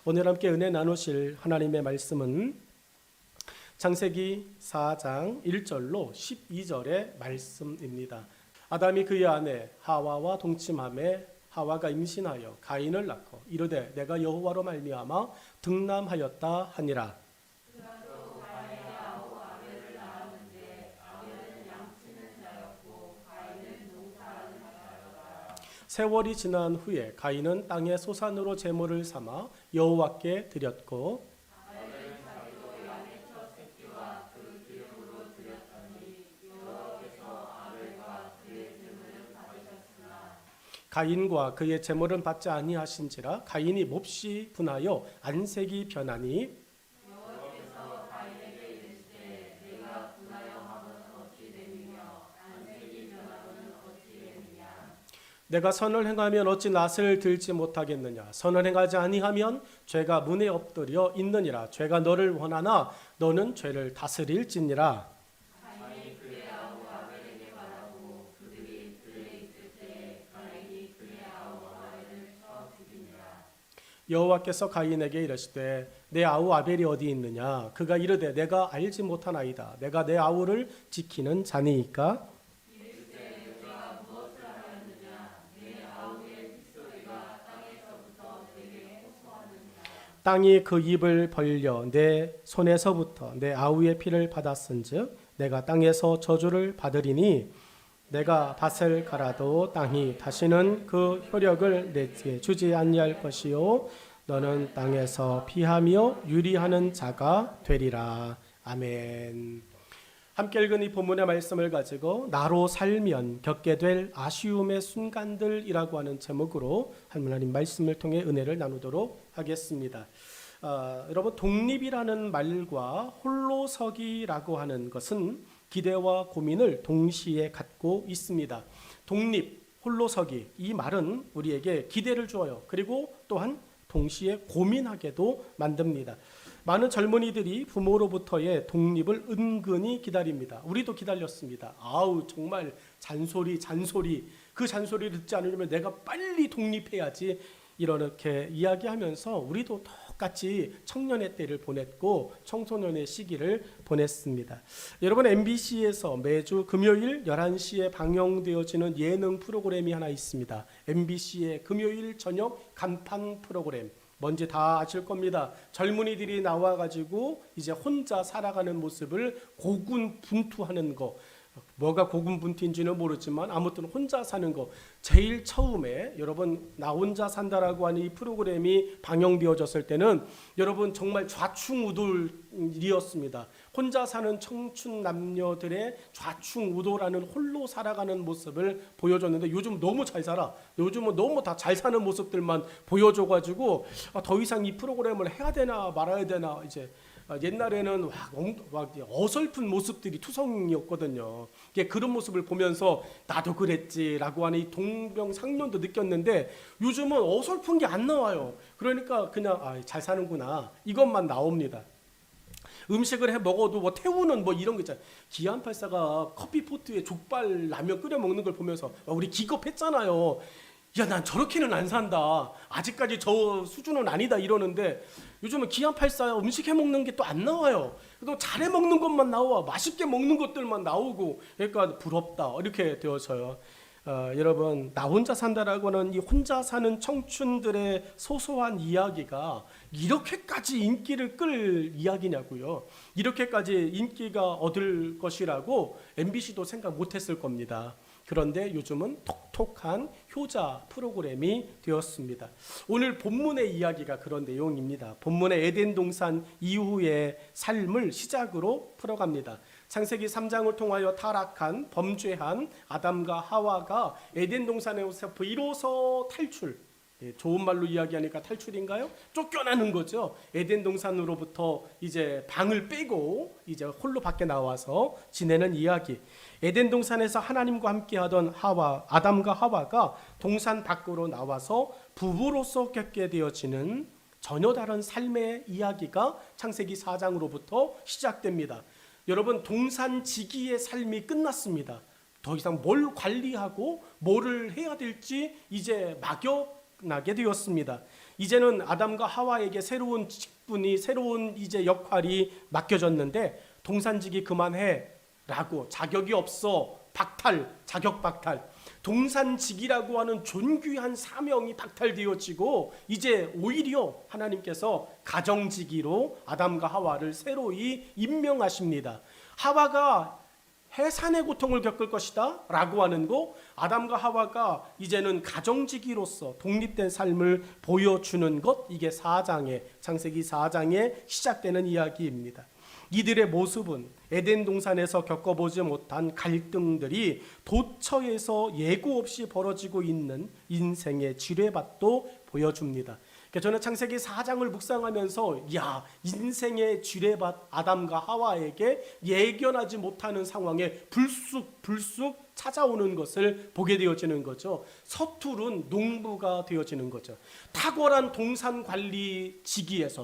오늘 함께 은혜 나누실 하나님의 말씀은 창세기 4장 1절로 12절의 말씀입니다. 아담이 그의 아내 하와와 동침하매 하와가 임신하여 가인을 낳고 이르되 내가 여호와로 말미암아 등남하였다 하니라. 세월이 지난 후에 가인은 땅의 소산으로 제물을 삼아 여호와께 드렸고 가인과 그의 제물은 받지 아니하신지라 가인이 몹시 분하여 안색이 변하니 내가 선을 행하면 어찌 낫을 들지 못하겠느냐. 선을 행하지 아니하면 죄가 문에 엎드려 있느니라. 죄가 너를 원하나 너는 죄를 다스릴지니라. 여호와께서 가인에게 이르시되 내 아우 아벨이 어디 있느냐. 그가 이르되 내가 알지 못하나이다. 내가 내 아우를 지키는 자니이까. 땅이 그 입을 벌려 내 손에서부터 내 아우의 피를 받았은즉 내가 땅에서 저주를 받으리니 내가 밭을 갈아도 땅이 다시는 그 효력을 내게 주지 아니할 것이요 너는 땅에서 피하며 유리하는 자가 되리라. 아멘. 함께 읽은 이 본문의 말씀을 가지고 나로 살면 겪게 될 아쉬움의 순간들이라고 하는 제목으로 하나님 말씀을 통해 은혜를 나누도록 하겠습니다. 여러분, 독립이라는 말과 홀로서기라고 하는 것은 기대와 고민을 동시에 갖고 있습니다. 독립, 홀로서기, 이 말은 우리에게 기대를 주어요. 그리고 또한 동시에 고민하게도 만듭니다. 많은 젊은이들이 부모로부터의 독립을 은근히 기다립니다. 우리도 기다렸습니다. 아우 정말 잔소리. 그 잔소리를 듣지 않으려면 내가 빨리 독립해야지. 이렇게 이야기하면서 우리도 똑같이 청년의 때를 보냈고 청소년의 시기를 보냈습니다. 여러분, MBC에서 매주 금요일 11시에 방영되어지는 예능 프로그램이 하나 있습니다. MBC의 금요일 저녁 간판 프로그램. 뭔지 다 아실 겁니다. 젊은이들이 나와가지고 이제 혼자 살아가는 모습을 고군분투하는 거. 뭐가 고군분투인지는 모르지만 아무튼 혼자 사는 거. 제일 처음에 여러분 나 혼자 산다라고 하는 이 프로그램이 방영되어졌을 때는 여러분 정말 좌충우돌이었습니다. 혼자 사는 청춘 남녀들의 좌충우돌하는 홀로 살아가는 모습을 보여줬는데 요즘 너무 잘 살아. 요즘은 너무 다 잘 사는 모습들만 보여줘가지고 더 이상 이 프로그램을 해야 되나 말아야 되나 이제 옛날에는 막 어설픈 모습들이 투성이었거든요. 그런 모습을 보면서 나도 그랬지라고 하는 이 동병상련도 느꼈는데 요즘은 어설픈 게 안 나와요. 그러니까 그냥 잘 사는구나 이것만 나옵니다. 음식을 해 먹어도 뭐 태우는 뭐 이런 거 있잖아요. 기안84가 커피포트에 족발 라면 끓여 먹는 걸 보면서 우리 기겁했잖아요. 야, 난 저렇게는 안 산다. 아직까지 저 수준은 아니다 이러는데 요즘은 기안84 음식 해 먹는 게 또 안 나와요. 또 잘해 먹는 것만 나와. 맛있게 먹는 것들만 나오고 그러니까 부럽다 이렇게 되어서요. 여러분, 나 혼자 산다라고 하는 이 혼자 사는 청춘들의 소소한 이야기가 이렇게까지 인기를 끌 이야기냐고요. 이렇게까지 인기가 얻을 것이라고 MBC도 생각 못했을 겁니다. 그런데 요즘은 톡톡한 효자 프로그램이 되었습니다. 오늘 본문의 이야기가 그런 내용입니다. 본문의 에덴 동산 이후의 삶을 시작으로 풀어갑니다. 창세기 3장을 통하여 타락한 범죄한 아담과 하와가 에덴 동산에서 비로소 탈출. 좋은 말로 이야기하니까 탈출인가요? 쫓겨나는 거죠. 에덴 동산으로부터 이제 방을 빼고 이제 홀로 밖에 나와서 지내는 이야기. 에덴 동산에서 하나님과 함께하던 아담과 하와가 동산 밖으로 나와서 부부로서 겪게 되어지는 전혀 다른 삶의 이야기가 창세기 4장으로부터 시작됩니다. 여러분, 동산지기의 삶이 끝났습니다. 더 이상 뭘 관리하고 뭐를 해야 될지 이제 막연하게 되었습니다. 이제는 아담과 하와에게 새로운 직분이, 새로운 이제 역할이 맡겨졌는데 동산지기 그만해라고, 자격이 없어, 박탈, 자격 박탈. 동산직이라고 하는 존귀한 사명이 박탈되어지고 이제 오히려 하나님께서 가정직이로 아담과 하와를 새로이 임명하십니다. 하와가 해산의 고통을 겪을 것이다 라고 하는 거, 아담과 하와가 이제는 가정직이로서 독립된 삶을 보여주는 것, 이게 창세기 4장에 시작되는 이야기입니다. 이들의 모습은 에덴 동산에서 겪어보지 못한 갈등들이 도처에서 예고 없이 벌어지고 있는 인생의 지뢰밭도 보여줍니다. 저는 창세기 4장을 묵상하면서 인생의 지뢰밭 아담과 하와에게 예견하지 못하는 상황에 불쑥 찾아오는 것을 보게 되어지는 거죠. 서투른 농부가 되어지는 거죠. 탁월한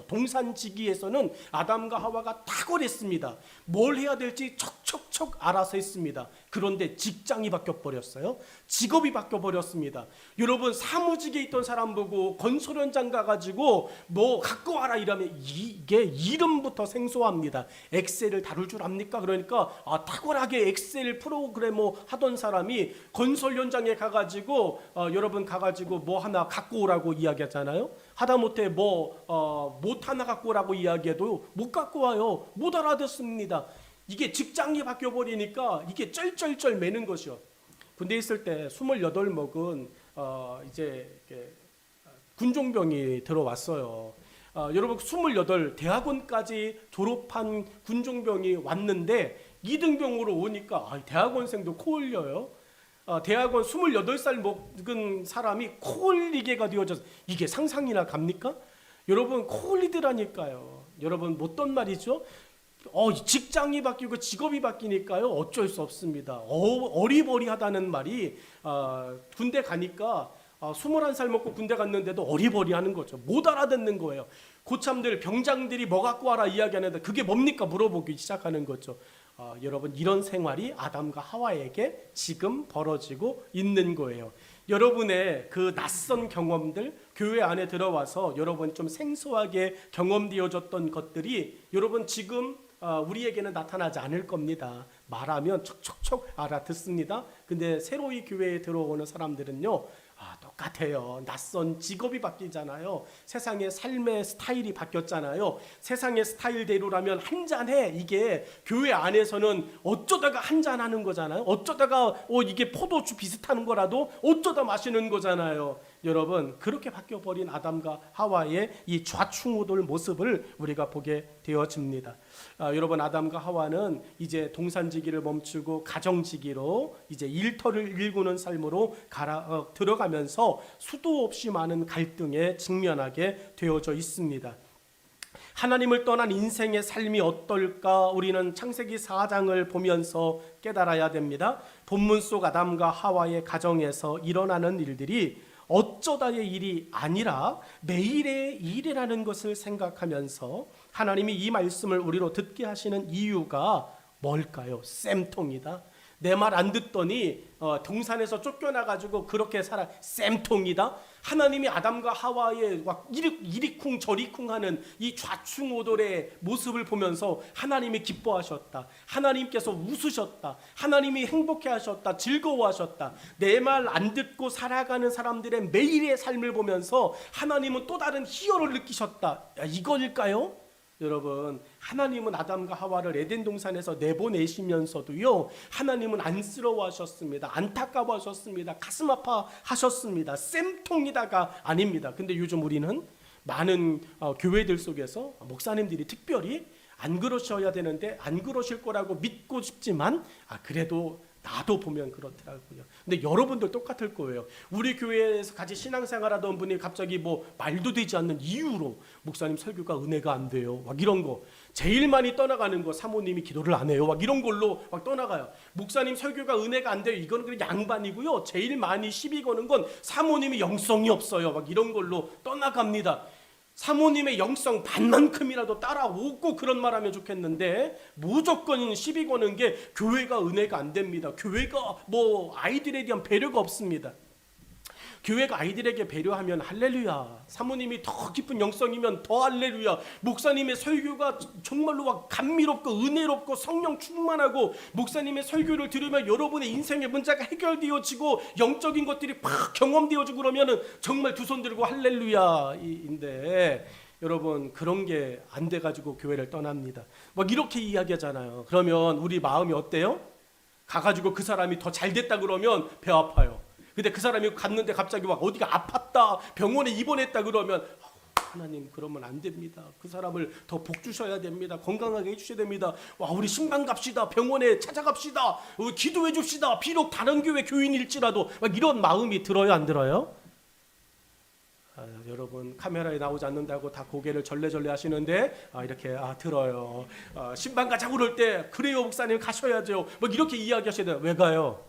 동산지기에서는 아담과 하와가 탁월했습니다. 뭘 해야 될지 척척척 알아서 했습니다. 그런데 직장이 바뀌어버렸어요. 직업이 바뀌어버렸습니다. 여러분, 사무직에 있던 사람 보고 건설 현장 가가지고 뭐 갖고 와라 이러면 이게 이름부터 생소합니다. 엑셀을 다룰 줄 압니까? 그러니까 탁월하게 엑셀 프로그래머 하던 사람이 건설 현장에 가가지고 여러분 가가지고 뭐 하나 갖고 오라고 이야기하잖아요. 하다못해 못 하나 갖고 오라고 이야기해도 못 갖고 와요. 못 알아듣습니다. 이게 직장이 바뀌어버리니까 이게 쩔쩔쩔 매는 것이요. 군대에 있을 때 28 먹은 이제 군종병이 들어왔어요. 여러분 28 대학원까지 졸업한 군종병이 왔는데 2등병으로 오니까 대학원생도 코 흘려요. 대학원 28살 먹은 사람이 코 흘리게가 되어져서 이게 상상이나 갑니까? 여러분 코 흘리더라니까요. 여러분 못던 말이죠. 직장이 바뀌고 직업이 바뀌니까요 어쩔 수 없습니다. 어리버리하다는 말이 군대 가니까 21살 먹고 군대 갔는데도 어리버리하는 거죠. 못 알아듣는 거예요. 고참들 병장들이 뭐 갖고 와라 이야기하는데 그게 뭡니까 물어보기 시작하는 거죠. 여러분 이런 생활이 아담과 하와에게 지금 벌어지고 있는 거예요. 여러분의 그 낯선 경험들, 교회 안에 들어와서 여러분 좀 생소하게 경험되어졌던 것들이 여러분 지금 우리에게는 나타나지 않을 겁니다. 말하면 척척척 알아듣습니다. 근데 새로이 교회에 들어오는 사람들은요 똑같아요. 낯선 직업이 바뀌잖아요. 세상의 삶의 스타일이 바뀌었잖아요. 세상의 스타일대로라면 한잔해. 이게 교회 안에서는 어쩌다가 한잔하는 거잖아요. 어쩌다가 이게 포도주 비슷한 거라도 어쩌다 마시는 거잖아요. 여러분 그렇게 바뀌어버린 아담과 하와의 이 좌충우돌 모습을 우리가 보게 되어집니다. 여러분 아담과 하와는 이제 동산지기를 멈추고 가정지기로 이제 일터를 일구는 삶으로 들어가면서 수도 없이 많은 갈등에 직면하게 되어져 있습니다. 하나님을 떠난 인생의 삶이 어떨까 우리는 창세기 4장을 보면서 깨달아야 됩니다. 본문 속 아담과 하와의 가정에서 일어나는 일들이 어쩌다의 일이 아니라 매일의 일이라는 것을 생각하면서 하나님이 이 말씀을 우리로 듣게 하시는 이유가 뭘까요? 쌤통이다. 내 말 안 듣더니 동산에서 쫓겨나가지고 그렇게 살아. 쌤통이다. 하나님이 아담과 하와의 이리쿵 저리쿵 하는 이 좌충우돌의 모습을 보면서 하나님이 기뻐하셨다. 하나님께서 웃으셨다. 하나님이 행복해하셨다. 즐거워하셨다. 내 말 안 듣고 살아가는 사람들의 매일의 삶을 보면서 하나님은 또 다른 희열을 느끼셨다. 이거일까요? 여러분 하나님은 아담과 하와를 에덴 동산에서 내보내시면서도요 하나님은 안쓰러워하셨습니다. 안타까워하셨습니다. 가슴 아파하셨습니다. 쌤통이다가 아닙니다. 근데 요즘 우리는 많은 교회들 속에서 목사님들이 특별히 안 그러셔야 되는데 안 그러실 거라고 믿고 싶지만 그래도 나도 보면 그렇더라고요. 근데 여러분들 똑같을 거예요. 우리 교회에서 같이 신앙생활하던 분이 갑자기 말도 되지 않는 이유로 목사님 설교가 은혜가 안 돼요. 막 이런 거. 제일 많이 떠나가는 거 사모님이 기도를 안 해요. 막 이런 걸로 막 떠나가요. 목사님 설교가 은혜가 안 돼요. 이건 그냥 양반이고요. 제일 많이 시비 거는 건 사모님이 영성이 없어요. 막 이런 걸로 떠나갑니다. 사모님의 영성 반만큼이라도 따라오고 그런 말 하면 좋겠는데 무조건 시비 거는 게 교회가 은혜가 안 됩니다. 교회가 아이들에 대한 배려가 없습니다. 교회가 아이들에게 배려하면 할렐루야, 사모님이 더 깊은 영성이면 더 할렐루야, 목사님의 설교가 정말로 막 감미롭고 은혜롭고 성령 충만하고 목사님의 설교를 들으면 여러분의 인생의 문제가 해결되어지고 영적인 것들이 팍 경험되어지고 그러면은 정말 두 손 들고 할렐루야인데, 여러분 그런 게 안 돼가지고 교회를 떠납니다. 막 이렇게 이야기하잖아요. 그러면 우리 마음이 어때요? 가가지고 그 사람이 더 잘 됐다 그러면 배 아파요. 근데 그 사람이 갔는데 갑자기 막 어디가 아팠다, 병원에 입원했다 그러면 하나님 그러면 안 됩니다. 그 사람을 더 복 주셔야 됩니다. 건강하게 해주셔야 됩니다. 와, 우리 신방 갑시다. 병원에 찾아갑시다. 기도해 줍시다. 비록 다른 교회 교인일지라도 막 이런 마음이 들어요, 안 들어요? 여러분 카메라에 나오지 않는다고 다 고개를 절레절레 하시는데 이렇게 들어요. 신방 가자고 그럴 때 그래요 목사님 가셔야죠. 뭐 이렇게 이야기하셔야 돼요. 왜 가요?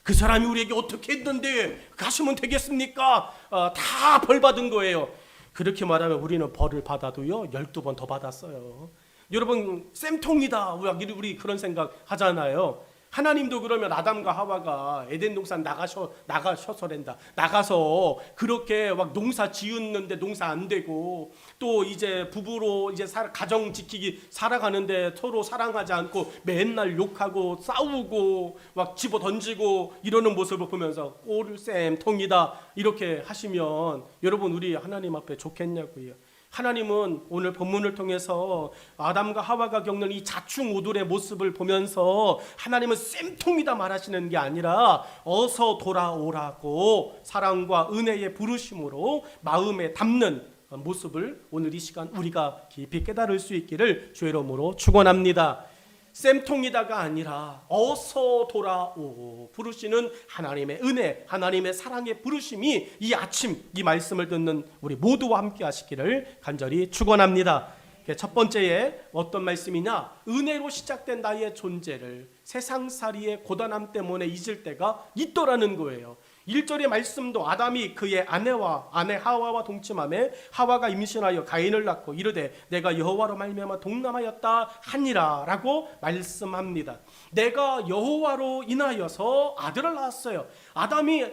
그 사람이 우리에게 어떻게 했는데 가시면 되겠습니까? 다 벌 받은 거예요. 그렇게 말하면 우리는 벌을 받아도요 12번 더 받았어요. 여러분 쌤통이다 우리 그런 생각 하잖아요. 하나님도 그러면 아담과 하와가 에덴 동산 나가셔서랜다. 나가서 그렇게 막 농사 지었는데 농사 안 되고, 또 이제 부부로 이제 가정 지키기 살아가는데 서로 사랑하지 않고 맨날 욕하고 싸우고 막 집어 던지고 이러는 모습을 보면서 꼴쌤통이다 이렇게 하시면 여러분 우리 하나님 앞에 좋겠냐고요. 하나님은 오늘 본문을 통해서 아담과 하와가 겪는 이 자충우돌의 모습을 보면서 하나님은 쌤통이다 말하시는 게 아니라 어서 돌아오라고 사랑과 은혜의 부르심으로 마음에 담는 모습을 오늘 이 시간 우리가 깊이 깨달을 수 있기를 주의 이름으로 축원합니다. 쌤통이다가 아니라 어서 돌아오 부르시는 하나님의 은혜, 하나님의 사랑의 부르심이 이 아침 이 말씀을 듣는 우리 모두와 함께 하시기를 간절히 축원합니다. 첫 번째에 어떤 말씀이냐, 은혜로 시작된 나의 존재를 세상살이의 고단함 때문에 잊을 때가 있더라는 거예요. 1절의 말씀도 아담이 그의 아내 하와와 동침하며 하와가 임신하여 가인을 낳고 이르되 내가 여호와로 말미암아 동남하였다 하니라 라고 말씀합니다. 내가 여호와로 인하여서 아들을 낳았어요. 아담이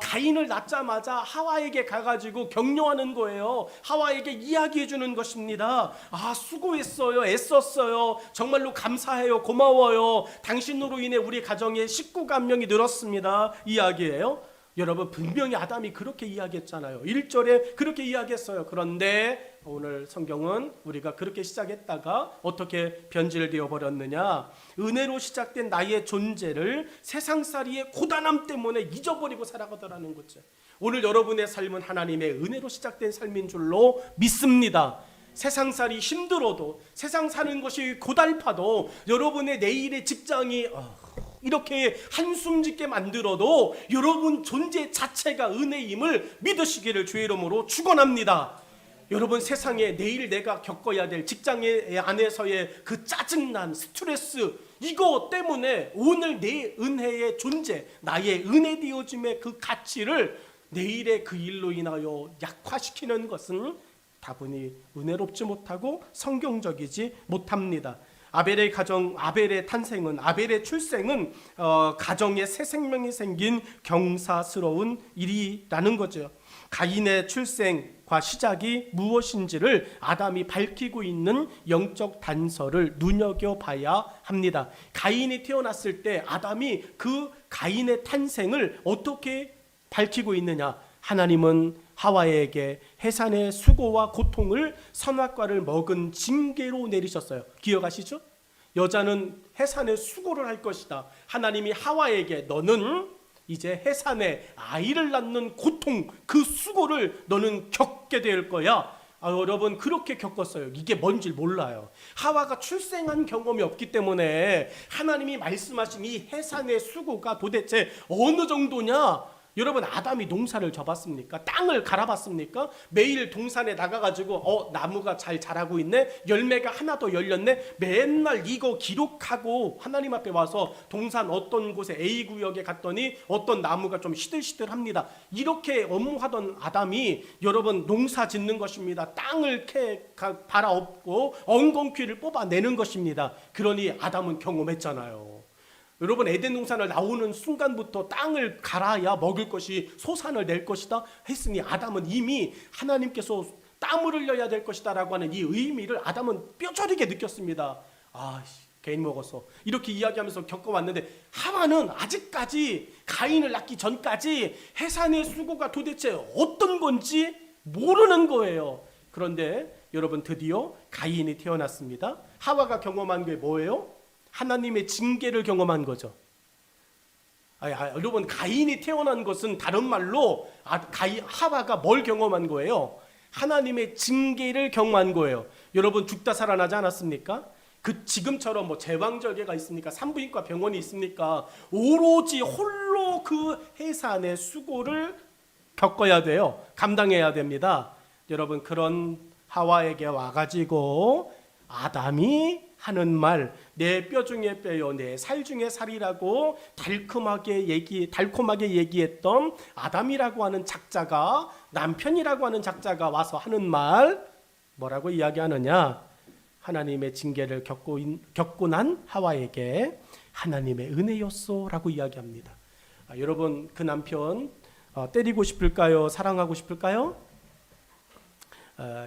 가인을 낳자마자 하와에게 가가지고 격려하는 거예요. 하와에게 이야기해 주는 것입니다. 수고했어요. 애썼어요. 정말로 감사해요. 고마워요. 당신으로 인해 우리 가정에 식구가 한 명이 늘었습니다. 이야기예요. 여러분 분명히 아담이 그렇게 이야기했잖아요. 1절에 그렇게 이야기했어요. 그런데 오늘 성경은 우리가 그렇게 시작했다가 어떻게 변질되어 버렸느냐, 은혜로 시작된 나의 존재를 세상살이의 고단함 때문에 잊어버리고 살아가더라는 거죠. 오늘 여러분의 삶은 하나님의 은혜로 시작된 삶인 줄로 믿습니다. 세상살이 힘들어도, 세상 사는 것이 고달파도, 여러분의 내일의 직장이 이렇게 한숨 짓게 만들어도 여러분 존재 자체가 은혜임을 믿으시기를 주의 이름으로 축원합니다. 여러분 세상에 내일 내가 겪어야 될 직장에 안에서의 그 짜증난 스트레스, 이거 때문에 오늘 내 은혜의 존재, 나의 은혜 되어짐의 그 가치를 내일의 그 일로 인하여 약화시키는 것은 다분히 은혜롭지 못하고 성경적이지 못합니다. 아벨의 탄생은, 아벨의 출생은 가정에 새 생명이 생긴 경사스러운 일이라는 거죠. 가인의 출생과 시작이 무엇인지를 아담이 밝히고 있는 영적 단서를 눈여겨봐야 합니다. 가인이 태어났을 때 아담이 그 가인의 탄생을 어떻게 밝히고 있느냐, 하나님은 하와에게 해산의 수고와 고통을 선악과를 먹은 징계로 내리셨어요. 기억하시죠? 여자는 해산의 수고를 할 것이다. 하나님이 하와에게 너는 이제 해산의 아이를 낳는 고통, 그 수고를 너는 겪게 될 거야. 여러분 그렇게 겪었어요. 이게 뭔지 몰라요. 하와가 출생한 경험이 없기 때문에 하나님이 말씀하신 이 해산의 수고가 도대체 어느 정도냐, 여러분 아담이 농사를 져봤습니까? 땅을 갈아봤습니까? 매일 동산에 나가가지고 나무가 잘 자라고 있네, 열매가 하나 더 열렸네, 맨날 이거 기록하고 하나님 앞에 와서 동산 어떤 곳에 A구역에 갔더니 어떤 나무가 좀 시들시들합니다. 이렇게 업무하던 아담이 여러분 농사 짓는 것입니다. 땅을 갈아엎고 엉겅퀴를 뽑아내는 것입니다. 그러니 아담은 경험했잖아요. 여러분 에덴 동산을 나오는 순간부터 땅을 갈아야 먹을 것이 소산을 낼 것이다 했으니 아담은 이미 하나님께서 땀을 흘려야 될 것이다 라고 하는 이 의미를 아담은 뼈저리게 느꼈습니다. 괜히 먹었어 이렇게 이야기하면서 겪어왔는데 하와는 아직까지 가인을 낳기 전까지 해산의 수고가 도대체 어떤 건지 모르는 거예요. 그런데 여러분 드디어 가인이 태어났습니다. 하와가 경험한 게 뭐예요? 하나님의 징계를 경험한 거죠. 여러분 가인이 태어난 것은 다른 말로 하와가 뭘 경험한 거예요? 하나님의 징계를 경험한 거예요. 여러분 죽다 살아나지 않았습니까? 지금처럼 뭐 제왕절개가 있습니까? 산부인과 병원이 있습니까? 오로지 홀로 그 해산의 수고를 겪어야 돼요. 감당해야 됩니다. 여러분 그런 하와에게 와가지고 아담이 하는 말, 내 뼈 중에 뼈요, 내 살 중에 살이라고 달콤하게 얘기했던 아담이라고 하는 작자가, 남편이라고 하는 작자가 와서 하는 말 뭐라고 이야기하느냐? 하나님의 징계를 겪고 난 하와에게 하나님의 은혜였소라고 이야기합니다. 여러분 그 남편 때리고 싶을까요? 사랑하고 싶을까요?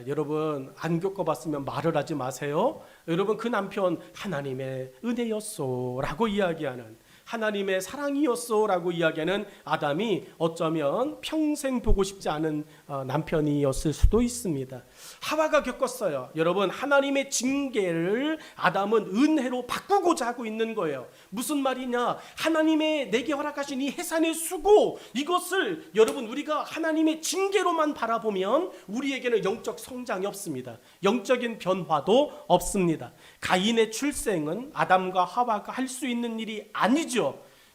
여러분 안 겪어봤으면 말을 하지 마세요. 여러분 그 남편 하나님의 은혜였소라고 이야기하는, 하나님의 사랑이었소라고 이야기하는 아담이 어쩌면 평생 보고 싶지 않은 남편이었을 수도 있습니다. 하와가 겪었어요. 여러분 하나님의 징계를 아담은 은혜로 바꾸고자 하고 있는 거예요. 무슨 말이냐? 하나님의 내게 허락하신 이 해산의 수고, 이것을 여러분 우리가 하나님의 징계로만 바라보면 우리에게는 영적 성장이 없습니다. 영적인 변화도 없습니다. 가인의 출생은 아담과 하와가 할 수 있는 일이 아니죠.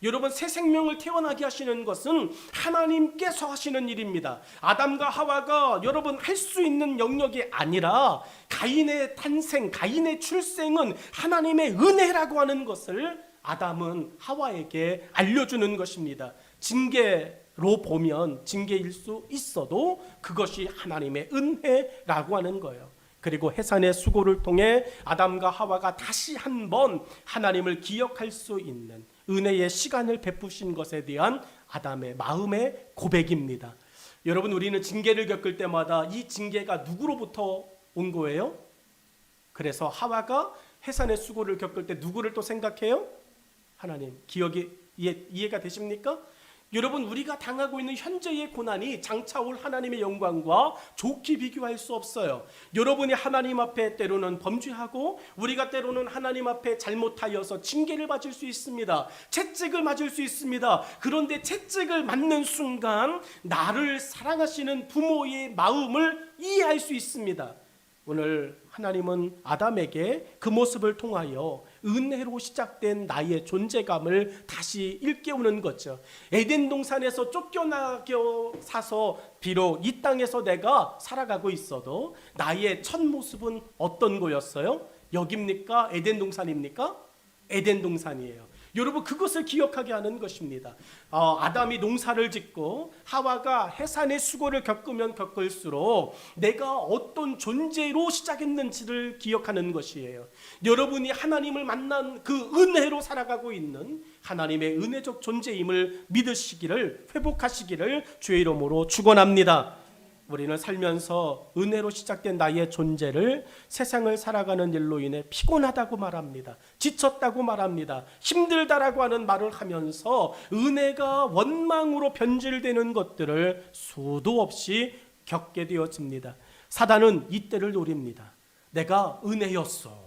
여러분 새 생명을 태어나게 하시는 것은 하나님께서 하시는 일입니다. 아담과 하와가 여러분 할 수 있는 영역이 아니라 가인의 탄생, 가인의 출생은 하나님의 은혜라고 하는 것을 아담은 하와에게 알려주는 것입니다. 징계로 보면 징계일 수 있어도 그것이 하나님의 은혜라고 하는 거예요. 그리고 해산의 수고를 통해 아담과 하와가 다시 한번 하나님을 기억할 수 있는 은혜의 시간을 베푸신 것에 대한 아담의 마음의 고백입니다. 여러분 우리는 징계를 겪을 때마다 이 징계가 누구로부터 온 거예요? 그래서 하와가 해산의 수고를 겪을 때 누구를 또 생각해요? 하나님. 기억이 이해가 되십니까? 여러분 우리가 당하고 있는 현재의 고난이 장차 올 하나님의 영광과 좋게 비교할 수 없어요. 여러분이 하나님 앞에 때로는 범죄하고 우리가 때로는 하나님 앞에 잘못하여서 징계를 맞을 수 있습니다. 채찍을 맞을 수 있습니다. 그런데 채찍을 맞는 순간 나를 사랑하시는 부모의 마음을 이해할 수 있습니다. 오늘 하나님은 아담에게 그 모습을 통하여 은혜로 시작된 나의 존재감을 다시 일깨우는 거죠. 에덴 동산에서 쫓겨나게 사서 비록 이 땅에서 내가 살아가고 있어도 나의 첫 모습은 어떤 거였어요? 여기입니까? 에덴 동산입니까? 에덴 동산이에요. 여러분 그것을 기억하게 하는 것입니다. 아담이 농사를 짓고 하와가 해산의 수고를 겪으면 겪을수록 내가 어떤 존재로 시작했는지를 기억하는 것이에요. 여러분이 하나님을 만난 그 은혜로 살아가고 있는 하나님의 은혜적 존재임을 믿으시기를, 회복하시기를 주의 이름으로 축원합니다. 우리는 살면서 은혜로 시작된 나의 존재를 세상을 살아가는 일로 인해 피곤하다고 말합니다. 지쳤다고 말합니다. 힘들다라고 하는 말을 하면서 은혜가 원망으로 변질되는 것들을 수도 없이 겪게 되어집니다. 사단은 이때를 노립니다. 내가 은혜였어.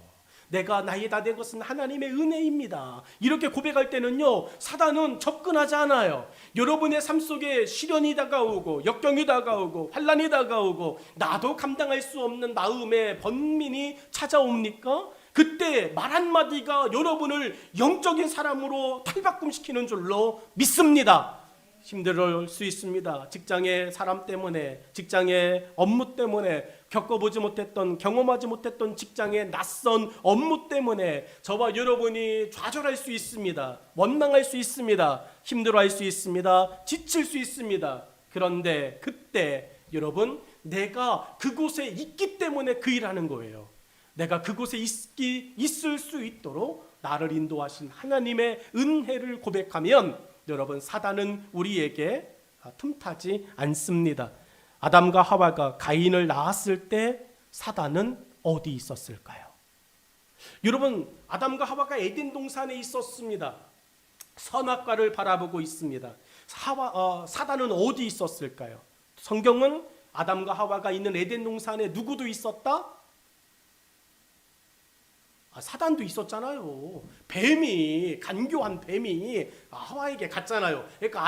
내가 나의 다 된 것은 하나님의 은혜입니다. 이렇게 고백할 때는요, 사단은 접근하지 않아요. 여러분의 삶 속에 시련이 다가오고 역경이 다가오고 환난이 다가오고 나도 감당할 수 없는 마음의 번민이 찾아옵니까? 그때 말 한마디가 여러분을 영적인 사람으로 탈바꿈시키는 줄로 믿습니다. 힘들 수 있습니다. 직장의 사람 때문에, 직장의 업무 때문에, 겪어보지 못했던, 경험하지 못했던 직장의 낯선 업무 때문에 저와 여러분이 좌절할 수 있습니다. 원망할 수 있습니다. 힘들어할 수 있습니다. 지칠 수 있습니다. 그런데 그때 여러분, 내가 그곳에 있기 때문에 그 일하는 거예요. 내가 그곳에 있을 수 있도록 나를 인도하신 하나님의 은혜를 고백하면 여러분, 사단은 우리에게 틈타지 않습니다. 아담과 하와가 가인을 낳았을 때 사단은 어디 있었을까요? 여러분, 아담과 하와가 에덴 동산에 있었습니다. 선악과를 바라보고 있습니다. 사단은 어디 있었을까요? 성경은 아담과 하와가 있는 에덴 동산에 누구도 있었다? 사단도 있었잖아요. 뱀이, 간교한 뱀이 하와에게 갔잖아요. 그러니까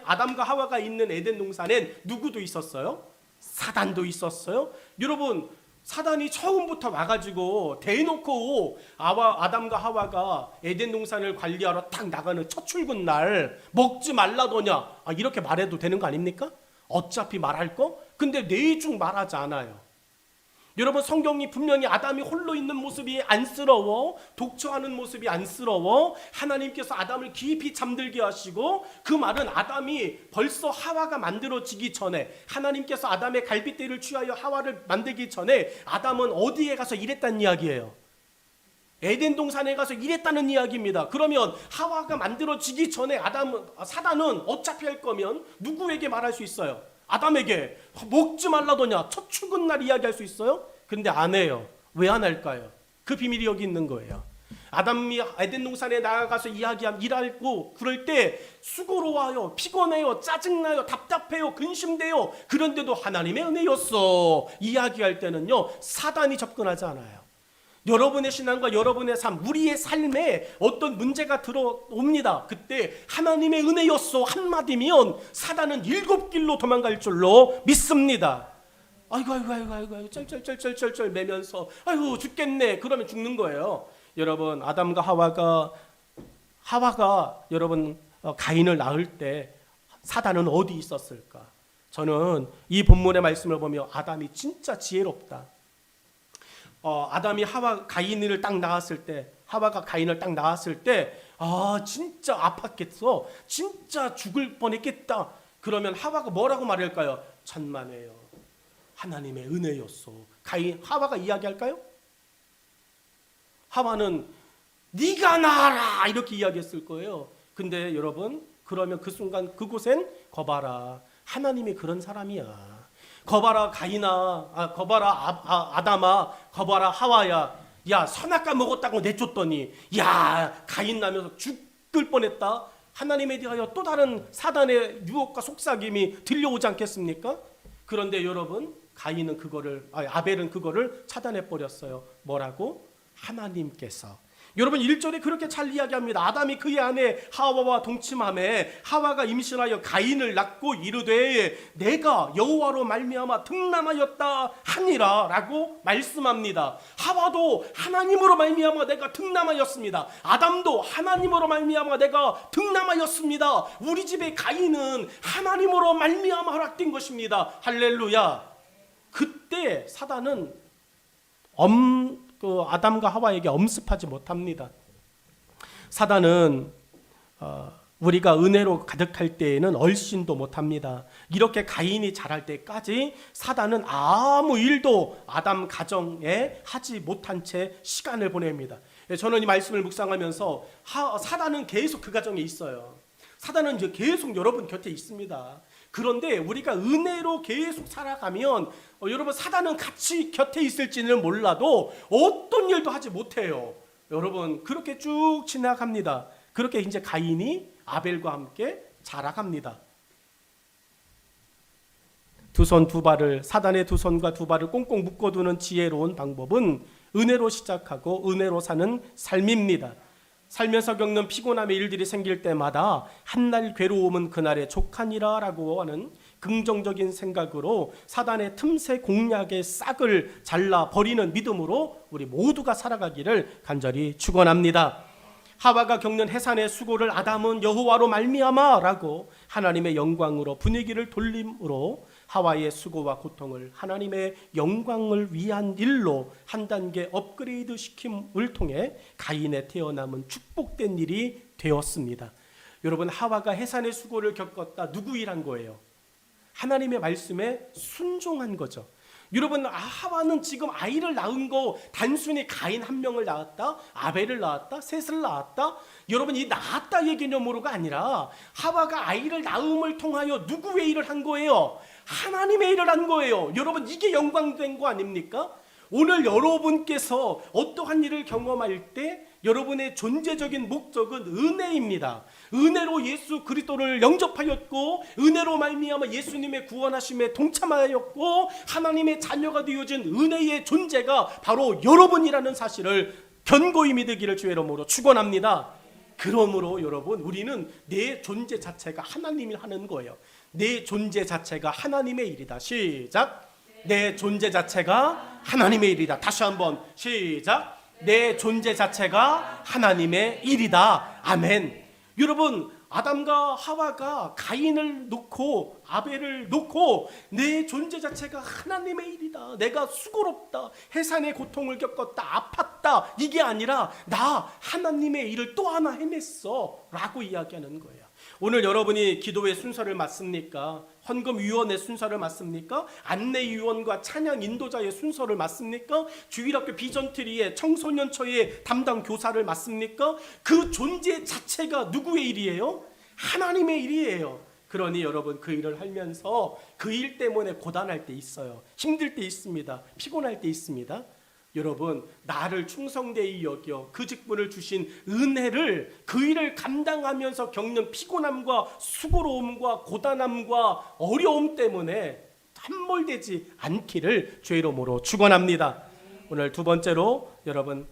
아담과 하와가 있는 에덴 동산엔 누구도 있었어요? 사단도 있었어요. 여러분, 사단이 처음부터 와가지고 대놓고 아담과 하와가 에덴 동산을 관리하러 딱 나가는 첫 출근 날 먹지 말라더냐, 이렇게 말해도 되는 거 아닙니까? 어차피 말할 거? 근데 내중 말하지 않아요. 여러분, 성경이 분명히 아담이 홀로 있는 모습이 안쓰러워, 독처하는 모습이 안쓰러워, 하나님께서 아담을 깊이 잠들게 하시고, 그 말은 아담이 벌써 하와가 만들어지기 전에, 하나님께서 아담의 갈빗대를 취하여 하와를 만들기 전에 아담은 어디에 가서 일했다는 이야기예요? 에덴 동산에 가서 일했다는 이야기입니다. 그러면 하와가 만들어지기 전에 사단은 어차피 할 거면 누구에게 말할 수 있어요? 아담에게. 먹지 말라더냐, 첫 출근 날 이야기할 수 있어요? 근데 안 해요. 왜 안 할까요? 그 비밀이 여기 있는 거예요. 아담이 에덴 동산에 나가서 일하고 그럴 때 수고로워요, 피곤해요, 짜증나요, 답답해요, 근심돼요. 그런데도 하나님의 은혜였어 이야기할 때는요, 사단이 접근하지 않아요. 여러분의 신앙과 여러분의 삶, 우리의 삶에 어떤 문제가 들어옵니다. 그때 하나님의 은혜였어 한마디면 사단은 7길로 도망갈 줄로 믿습니다. 아이고 쩔쩔쩔쩔쩔 매면서 아이고 죽겠네, 그러면 죽는 거예요. 여러분, 아담과 하와가 여러분 가인을 낳을 때 사단은 어디 있었을까? 저는 이 본문의 말씀을 보며 아담이 진짜 지혜롭다. 아담이 하와가 가인을 딱 낳았을 때 진짜 아팠겠어, 진짜 죽을 뻔했겠다. 그러면 하와가 뭐라고 말할까요? 천만에요, 하나님의 은혜였어. 하와가 이야기할까요? 하와는 네가 낳아라 이렇게 이야기했을 거예요. 근데 여러분, 그러면 그 순간 그곳엔 거봐라, 하나님이 그런 사람이야. 거봐라 가인아, 거봐라 아담아, 거봐라 하와야, 야 선악과 먹었다고 내쫓더니 야 가인 나면서 죽을 뻔했다. 하나님에 대하여 또 다른 사단의 유혹과 속삭임이 들려오지 않겠습니까? 그런데 여러분, 아벨은 그거를 차단해 버렸어요. 뭐라고? 하나님께서. 여러분, 1절에 그렇게 잘 이야기합니다. 아담이 그의 아내 하와와 동침하매 하와가 임신하여 가인을 낳고 이르되 내가 여호와로 말미암아 득남하였다 하니라 라고 말씀합니다. 하와도 하나님으로 말미암아 내가 득남하였습니다. 아담도 하나님으로 말미암아 내가 득남하였습니다. 우리 집의 가인은 하나님으로 말미암아 허락된 것입니다. 할렐루야. 그때 사단은 아담과 하와에게 엄습하지 못합니다. 사단은 우리가 은혜로 가득할 때에는 얼씬도 못합니다. 이렇게 가인이 자랄 때까지 사단은 아무 일도 아담 가정에 하지 못한 채 시간을 보냅니다. 저는 이 말씀을 묵상하면서 사단은 계속 그 가정에 있어요. 사단은 이제 계속 여러분 곁에 있습니다. 그런데 우리가 은혜로 계속 살아가면 여러분, 사단은 같이 곁에 있을지는 몰라도 어떤 일도 하지 못해요. 여러분, 그렇게 쭉 지나갑니다. 그렇게 이제 가인이 아벨과 함께 자라갑니다. 사단의 두 손과 두 발을 꽁꽁 묶어두는 지혜로운 방법은 은혜로 시작하고 은혜로 사는 삶입니다. 살면서 겪는 피곤함의 일들이 생길 때마다 한날 괴로움은 그날의 족하니라 라고 하는 긍정적인 생각으로 사단의 틈새 공략의 싹을 잘라버리는 믿음으로 우리 모두가 살아가기를 간절히 축원합니다. 하와가 겪는 해산의 수고를 아담은 여호와로 말미암아 라고 하나님의 영광으로 분위기를 돌림으로 하와의 수고와 고통을 하나님의 영광을 위한 일로 한 단계 업그레이드 시킴을 통해 가인의 태어남은 축복된 일이 되었습니다. 여러분, 하와가 해산의 수고를 겪었다. 누구 일한 거예요? 하나님의 말씀에 순종한 거죠. 여러분, 하와는 지금 아이를 낳은 거 단순히 가인 한 명을 낳았다, 아벨을 낳았다, 셋을 낳았다, 여러분 이 낳았다의 개념으로가 아니라 하와가 아이를 낳음을 통하여 누구의 일을 한 거예요? 하나님의 일을 한 거예요. 여러분, 이게 영광된 거 아닙니까? 오늘 여러분께서 어떠한 일을 경험할 때 여러분의 존재적인 목적은 은혜입니다. 은혜로 예수 그리스도를 영접하였고, 은혜로 말미암아 예수님의 구원하심에 동참하였고, 하나님의 자녀가 되어진 은혜의 존재가 바로 여러분이라는 사실을 견고히 믿으기를 주의 이름으로 축원합니다. 그러므로 여러분, 우리는 내 존재 자체가 하나님이 하는 거예요. 내 존재 자체가 하나님의 일이다. 시작. 내 존재 자체가 하나님의 일이다. 다시 한번 시작. 내 존재 자체가 하나님의 일이다. 아멘. 여러분, 아담과 하와가 가인을 놓고 아벨을 놓고 내 존재 자체가 하나님의 일이다, 내가 수고롭다, 해산의 고통을 겪었다, 아팠다, 이게 아니라 나 하나님의 일을 또 하나 해냈어 라고 이야기하는 거예요. 오늘 여러분이 기도의 순서를 맡습니까? 헌금위원의 순서를 맡습니까? 안내위원과 찬양 인도자의 순서를 맡습니까? 주일학교 비전트리의 청소년처의 담당 교사를 맡습니까? 그 존재 자체가 누구의 일이에요? 하나님의 일이에요. 그러니 여러분, 그 일을 하면서 그 일 때문에 고단할 때 있어요. 힘들 때 있습니다. 피곤할 때 있습니다. 여러분, 나를 충성되이 여겨 그 직분을 주신 은혜를, 그 일을 감당하면서 겪는 피곤함과 수고로움과 고단함과 어려움 때문에 함몰되지 않기를 주의 이름으로 축원합니다. 오늘 두 번째로 여러분,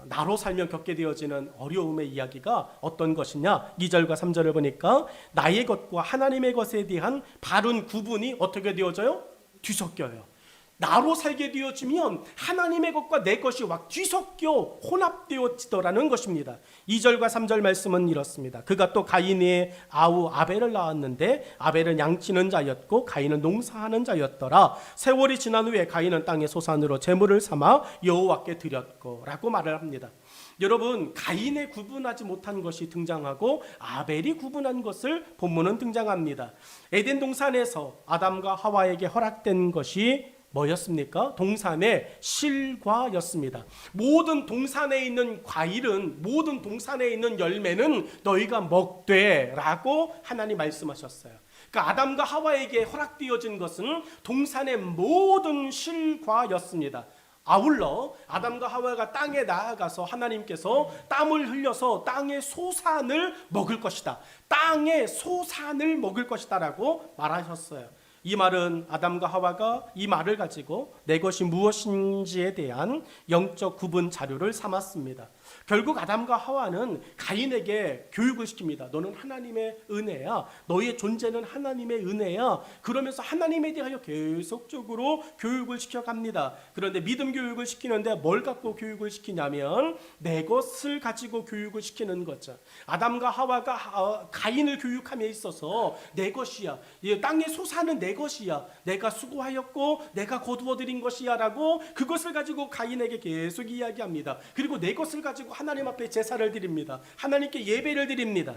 나로 살면 겪게 되어지는 어려움의 이야기가 어떤 것이냐? 2절과 3절을 보니까 나의 것과 하나님의 것에 대한 바른 구분이 어떻게 되어져요? 뒤섞여요. 나로 살게 되어지면 하나님의 것과 내 것이 막 뒤섞여 혼합되어지더라는 것입니다. 2절과 3절 말씀은 이렇습니다. 그가 또 가인의 아우 아벨을 낳았는데 아벨은 양치는 자였고 가인은 농사하는 자였더라. 세월이 지난 후에 가인은 땅의 소산으로 제물을 삼아 여호와께 드렸고 라고 말을 합니다. 여러분, 가인의 구분하지 못한 것이 등장하고 아벨이 구분한 것을 본문은 등장합니다. 에덴 동산에서 아담과 하와에게 허락된 것이 뭐였습니까? 동산의 실과였습니다. 모든 동산에 있는 과일은, 모든 동산에 있는 열매는 너희가 먹되 라고 하나님 말씀하셨어요. 그러니까 아담과 하와에게 허락되어진 것은 동산의 모든 실과였습니다. 아울러 아담과 하와가 땅에 나아가서 하나님께서 땀을 흘려서 땅의 소산을 먹을 것이다, 땅의 소산을 먹을 것이다 라고 말하셨어요. 이 말은 아담과 하와가 이 말을 가지고 내 것이 무엇인지에 대한 영적 구분 자료를 삼았습니다. 결국 아담과 하와는 가인에게 교육을 시킵니다. 너는 하나님의 은혜야. 너의 존재는 하나님의 은혜야. 그러면서 하나님에 대하여 계속적으로 교육을 시켜갑니다. 그런데 믿음 교육을 시키는데 뭘 갖고 교육을 시키냐면 내 것을 가지고 교육을 시키는 거죠. 아담과 하와가 가인을 교육함에 있어서 내 것이야, 땅의 소산은 내 것이야, 내가 수고하였고 내가 거두어들인 것이야 라고 그것을 가지고 가인에게 계속 이야기합니다. 그리고 내 것을 가지고 하나님 앞에 제사를 드립니다. 하나님께 예배를 드립니다.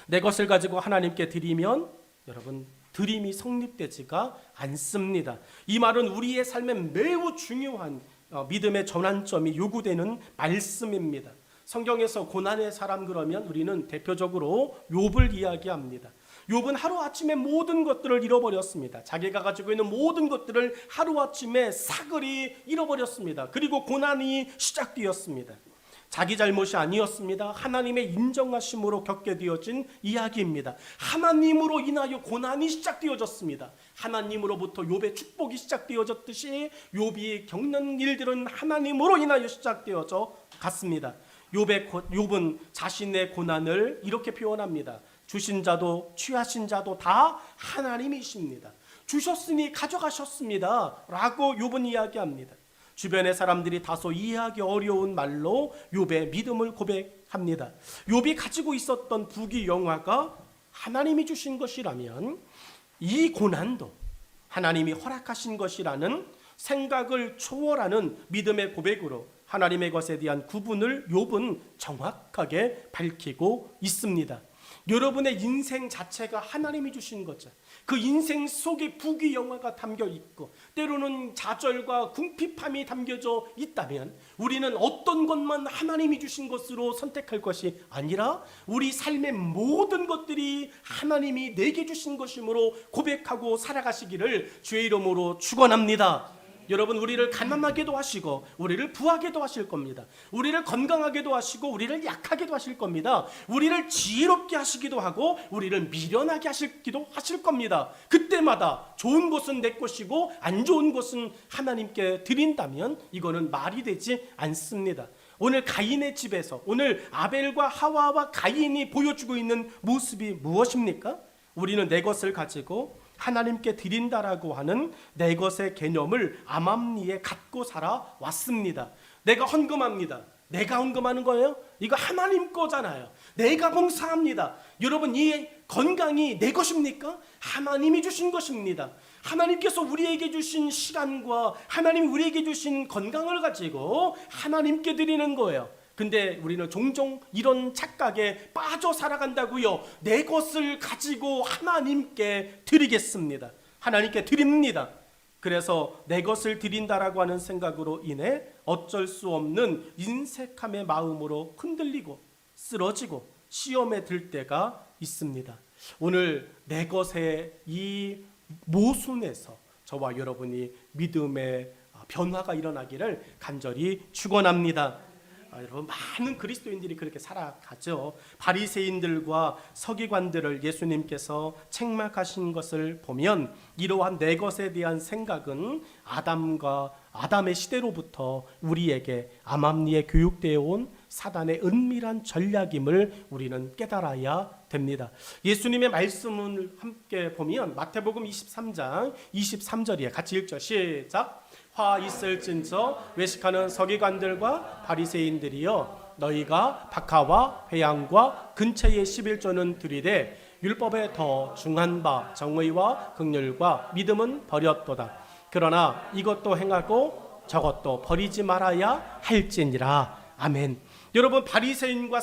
내 것을 가지고 하나님께 드리면 여러분, 드림이 성립되지가 않습니다. 이 말은 우리의 삶에 매우 중요한 믿음의 전환점이 요구되는 말씀입니다. 성경에서 고난의 사람 그러면 우리는 대표적으로 욥을 이야기합니다. 욥은 하루아침에 모든 것들을 잃어버렸습니다. 자기가 가지고 있는 모든 것들을 하루아침에 사그리 잃어버렸습니다. 그리고 고난이 시작되었습니다. 자기 잘못이 아니었습니다. 하나님의 인정하심으로 겪게 되어진 이야기입니다. 하나님으로 인하여 고난이 시작되어졌습니다. 하나님으로부터 욥의 축복이 시작되어졌듯이 욥이 겪는 일들은 하나님으로 인하여 시작되어져 갔습니다. 욥은 자신의 고난을 이렇게 표현합니다. 주신 자도 취하신 자도 다 하나님이십니다. 주셨으니 가져가셨습니다 라고 욥은 이야기합니다. 주변의 사람들이 다소 이해하기 어려운 말로 욥의 믿음을 고백합니다. 욥이 가지고 있었던 부귀영화가 하나님이 주신 것이라면 이 고난도 하나님이 허락하신 것이라는 생각을 초월하는 믿음의 고백으로 하나님의 것에 대한 구분을 욥은 정확하게 밝히고 있습니다. 여러분의 인생 자체가 하나님이 주신 거죠. 그 인생 속에 부귀영화가 담겨 있고 때로는 좌절과 궁핍함이 담겨져 있다면 우리는 어떤 것만 하나님이 주신 것으로 선택할 것이 아니라 우리 삶의 모든 것들이 하나님이 내게 주신 것이므로 고백하고 살아가시기를 주의 이름으로 축원합니다. 여러분, 우리를 가난하게도 하시고 우리를 부하게도 하실 겁니다. 우리를 건강하게도 하시고 우리를 약하게도 하실 겁니다. 우리를 지혜롭게 하시기도 하고 우리를 미련하게 하시기도 하실 겁니다. 그때마다 좋은 것은 내 것이고 안 좋은 것은 하나님께 드린다면 이거는 말이 되지 않습니다. 오늘 가인의 집에서 오늘 아벨과 하와와 가인이 보여주고 있는 모습이 무엇입니까? 우리는 내 것을 가지고 하나님께 드린다라고 하는 내 것의 개념을 암암리에 갖고 살아왔습니다. 내가 헌금합니다. 내가 헌금하는 거예요? 이거 하나님 거잖아요. 내가 봉사합니다. 여러분, 이 건강이 내 것입니까? 하나님이 주신 것입니다. 하나님께서 우리에게 주신 시간과 하나님이 우리에게 주신 건강을 가지고 하나님께 드리는 거예요. 근데 우리는 종종 이런 착각에 빠져 살아간다고요. 내 것을 가지고 하나님께 드리겠습니다. 하나님께 드립니다. 그래서 내 것을 드린다라고 하는 생각으로 인해 어쩔 수 없는 인색함의 마음으로 흔들리고 쓰러지고 시험에 들 때가 있습니다. 오늘 내 것의 이 모순에서 저와 여러분이 믿음의 변화가 일어나기를 간절히 축원합니다. 여러분, 많은 그리스도인들이 그렇게 살아가죠. 바리새인들과 서기관들을 예수님께서 책망하신 것을 보면 이러한 내 것에 대한 생각은 아담의 시대로부터 우리에게 암암리에 교육되어 온 사단의 은밀한 전략임을 우리는 깨달아야 됩니다. 예수님의 말씀을 함께 보면 마태복음 23장 23절이에요. 같이 읽죠. 시작. 화 있을진저 외식하는 서기관들과 바리새인들이여, 너희가 박하와 회양과 근처의 11조는 드리되 율법에 더 중한 바 정의와 긍휼과 믿음은 버렸도다. 그러나 이것도 행하고 저것도 버리지 말아야 할지니라. 아멘. 여러분, 바리새인과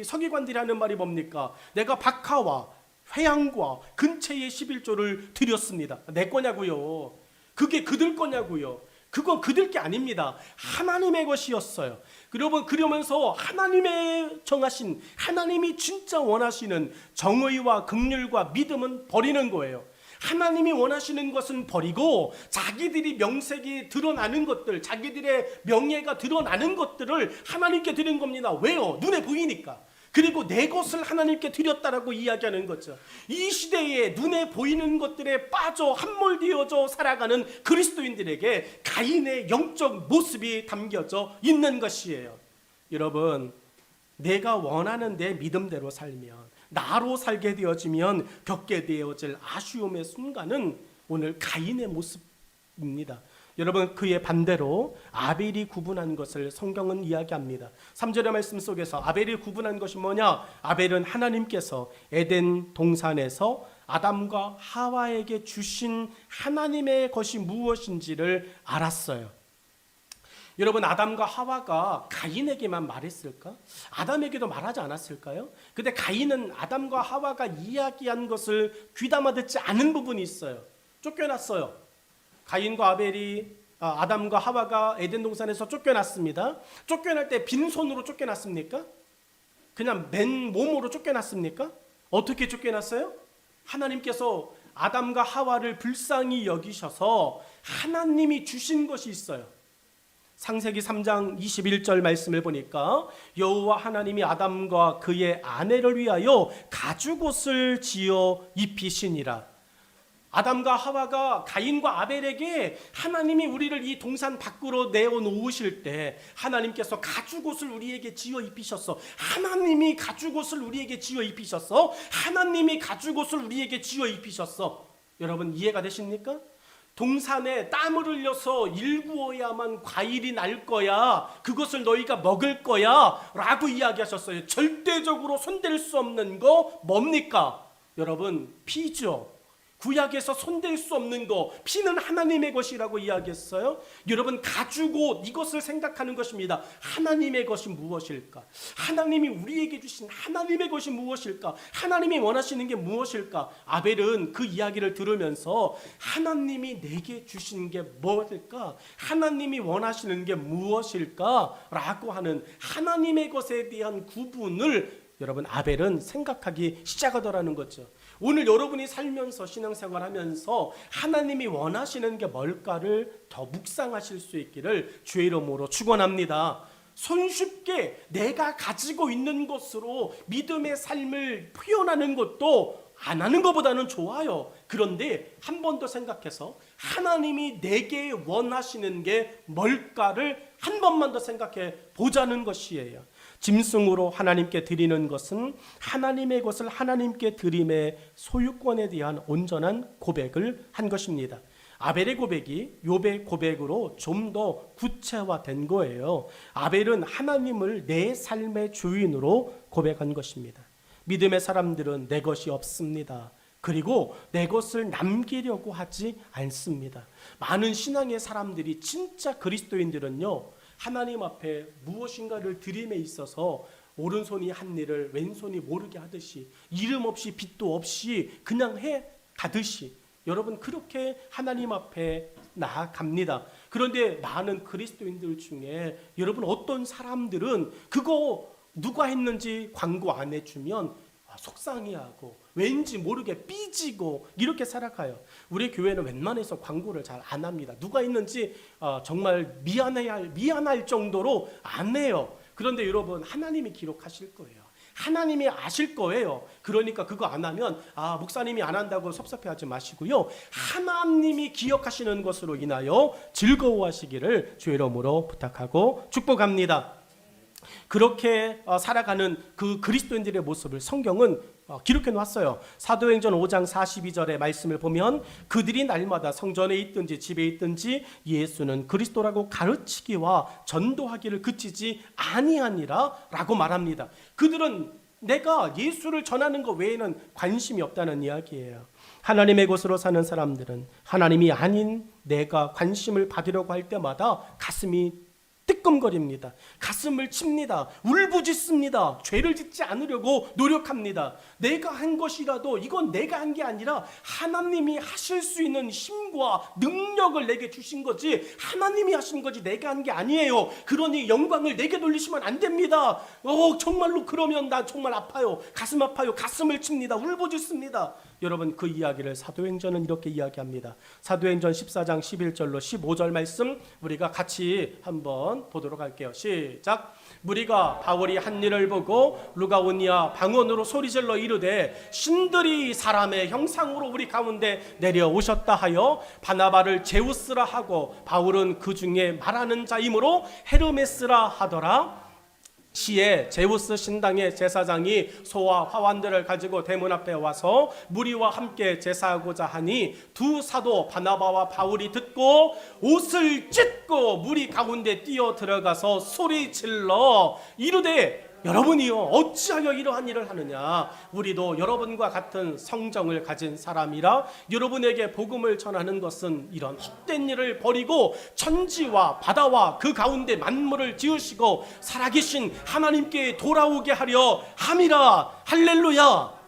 서기관들이 하는 말이 뭡니까? 내가 박하와 회양과 근처의 11조를 드렸습니다. 내 거냐고요? 그게 그들 거냐고요? 그건 그들 게 아닙니다. 하나님의 것이었어요. 여러분, 그러면서 하나님의 정하신, 하나님이 진짜 원하시는 정의와 긍휼과 믿음은 버리는 거예요. 하나님이 원하시는 것은 버리고 자기들이 명색이 드러나는 것들, 자기들의 명예가 드러나는 것들을 하나님께 드린 겁니다. 왜요? 눈에 보이니까. 그리고 내 것을 하나님께 드렸다라고 이야기하는 거죠. 이 시대에 눈에 보이는 것들에 빠져 함몰되어져 살아가는 그리스도인들에게 가인의 영적 모습이 담겨져 있는 것이에요. 여러분, 내가 원하는 내 믿음대로 살면, 나로 살게 되어지면 겪게 되어질 아쉬움의 순간은 오늘 가인의 모습입니다. 여러분, 그의 반대로 아벨이 구분한 것을 성경은 이야기합니다. 3절의 말씀 속에서 아벨이 구분한 것이 뭐냐? 아벨은 하나님께서 에덴 동산에서 아담과 하와에게 주신 하나님의 것이 무엇인지를 알았어요. 여러분, 아담과 하와가 가인에게만 말했을까? 아담에게도 말하지 않았을까요? 근데 가인은 아담과 하와가 이야기한 것을 귀담아 듣지 않은 부분이 있어요. 쫓겨났어요. 가인과 아담과 하와가 에덴 동산에서 쫓겨났습니다. 쫓겨날 때 빈손으로 쫓겨났습니까? 그냥 맨몸으로 쫓겨났습니까? 어떻게 쫓겨났어요? 하나님께서 아담과 하와를 불쌍히 여기셔서 하나님이 주신 것이 있어요. 창세기 3장 21절 말씀을 보니까 여호와 하나님이 아담과 그의 아내를 위하여 가죽옷을 지어 입히시니라. 아담과 하와가 가인과 아벨에게 하나님이 우리를 이 동산 밖으로 내어놓으실 때 하나님께서 가죽옷을 우리에게 지어 입히셨어. 하나님이 가죽옷을 우리에게 지어 입히셨어. 하나님이 가죽옷을 우리에게 지어 입히셨어. 여러분, 이해가 되십니까? 동산에 땀을 흘려서 일구어야만 과일이 날 거야. 그것을 너희가 먹을 거야 라고 이야기하셨어요. 절대적으로 손댈 수 없는 거 뭡니까? 여러분, 피죠. 구약에서 손댈 수 없는 거, 피는 하나님의 것이라고 이야기했어요. 여러분, 가죽옷, 이것을 생각하는 것입니다. 하나님의 것이 무엇일까? 하나님이 우리에게 주신 하나님의 것이 무엇일까? 하나님이 원하시는 게 무엇일까? 아벨은 그 이야기를 들으면서 하나님이 내게 주신 게 무엇일까? 하나님이 원하시는 게 무엇일까? 라고 하는 하나님의 것에 대한 구분을 여러분, 아벨은 생각하기 시작하더라는 거죠. 오늘 여러분이 살면서 신앙생활하면서 하나님이 원하시는 게 뭘까를 더 묵상하실 수 있기를 주의 이름으로 축원합니다. 손쉽게 내가 가지고 있는 것으로 믿음의 삶을 표현하는 것도 안 하는 것보다는 좋아요. 그런데 한 번 더 생각해서 하나님이 내게 원하시는 게 뭘까를 한 번만 더 생각해 보자는 것이에요. 짐승으로 하나님께 드리는 것은 하나님의 것을 하나님께 드림의 소유권에 대한 온전한 고백을 한 것입니다. 아벨의 고백이 욥의 고백으로 좀 더 구체화된 거예요. 아벨은 하나님을 내 삶의 주인으로 고백한 것입니다. 믿음의 사람들은 내 것이 없습니다. 그리고 내 것을 남기려고 하지 않습니다. 많은 신앙의 사람들이, 진짜 그리스도인들은요, 하나님 앞에 무엇인가를 드림에 있어서 오른손이 한 일을 왼손이 모르게 하듯이, 이름 없이 빚도 없이 그냥 해 가듯이, 여러분, 그렇게 하나님 앞에 나아갑니다. 그런데 많은 그리스도인들 중에 여러분, 어떤 사람들은 그거 누가 했는지 광고 안 해주면 속상해하고 왠지 모르게 삐지고 이렇게 살아가요. 우리 교회는 웬만해서 광고를 잘 안 합니다. 누가 있는지 정말 미안할 정도로 안 해요. 그런데 여러분, 하나님이 기록하실 거예요. 하나님이 아실 거예요. 그러니까 그거 안 하면 목사님이 안 한다고 섭섭해하지 마시고요, 하나님이 기억하시는 것으로 인하여 즐거워하시기를 주의 이름으로 부탁하고 축복합니다. 그렇게 살아가는 그 그리스도인들의 모습을 성경은 기록해 놨어요. 사도행전 5장 42절의 말씀을 보면 그들이 날마다 성전에 있든지 집에 있든지 예수는 그리스도라고 가르치기와 전도하기를 그치지 아니하니라 라고 말합니다. 그들은 내가 예수를 전하는 것 외에는 관심이 없다는 이야기예요. 하나님의 것으로 사는 사람들은 하나님이 아닌 내가 관심을 받으려고 할 때마다 가슴이 뜨끔거립니다. 가슴을 칩니다. 울부짖습니다. 죄를 짓지 않으려고 노력합니다. 내가 한 것이라도 이건 내가 한 게 아니라 하나님이 하실 수 있는 힘과 능력을 내게 주신 거지, 하나님이 하신 거지 내가 한 게 아니에요. 그러니 영광을 내게 돌리시면 안 됩니다. 정말로 그러면 나 정말 아파요. 가슴 아파요. 가슴을 칩니다. 울부짖습니다. 여러분, 그 이야기를 사도행전은 이렇게 이야기합니다. 사도행전 14장 11절로 15절 말씀 우리가 같이 한번 보도록 할게요. 시작. 무리가 바울이 한 일을 보고 루가오니아 방언으로 소리질러 이르되 신들이 사람의 형상으로 우리 가운데 내려오셨다 하여 바나바를 제우스라 하고 바울은 그 중에 말하는 자이므로 헤르메스라 하더라. 시에 제우스 신당의 제사장이 소와 화환들을 가지고 대문 앞에 와서 무리와 함께 제사하고자 하니 두 사도 바나바와 바울이 듣고 옷을 찢고 무리 가운데 뛰어 들어가서 소리질러 이르되 여러분이요 어찌하여 이러한 일을 하느냐. 우리도 여러분과 같은 성정을 가진 사람이라 여러분에게 복음을 전하는 것은 이런 헛된 일을 버리고 천지와 바다와 그 가운데 만물을 지으시고 살아계신 하나님께 돌아오게 하려 함이라. 할렐루야.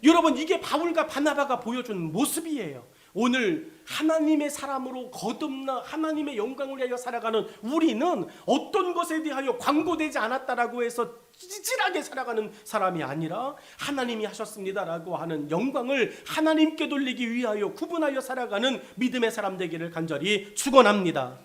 여러분, 이게 바울과 바나바가 보여준 모습이에요. 오늘 하나님의 사람으로 거듭나 하나님의 영광을 위하여 살아가는 우리는 어떤 것에 대하여 광고되지 않았다라고 해서 찌질하게 살아가는 사람이 아니라 하나님이 하셨습니다라고 하는 영광을 하나님께 돌리기 위하여 구분하여 살아가는 믿음의 사람 되기를 간절히 축원합니다.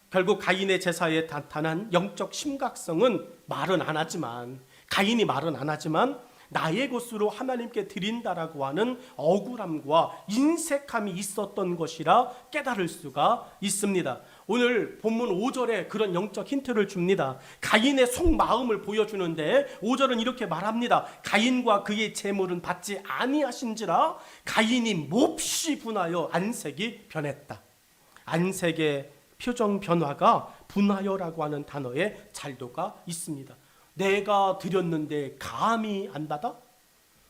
결국 가인의 제사에 나타난 영적 심각성은 말은 안 하지만, 가인이 말은 안 하지만 나의 것으로 하나님께 드린다라고 하는 억울함과 인색함이 있었던 것이라 깨달을 수가 있습니다. 오늘 본문 5절에 그런 영적 힌트를 줍니다. 가인의 속마음을 보여주는데 5절은 이렇게 말합니다. 가인과 그의 재물은 받지 아니하신지라 가인이 몹시 분하여 안색이 변했다. 안색의 표정 변화가 분하여라고 하는 단어에 잘도가 있습니다. 내가 드렸는데 감히 안 받아?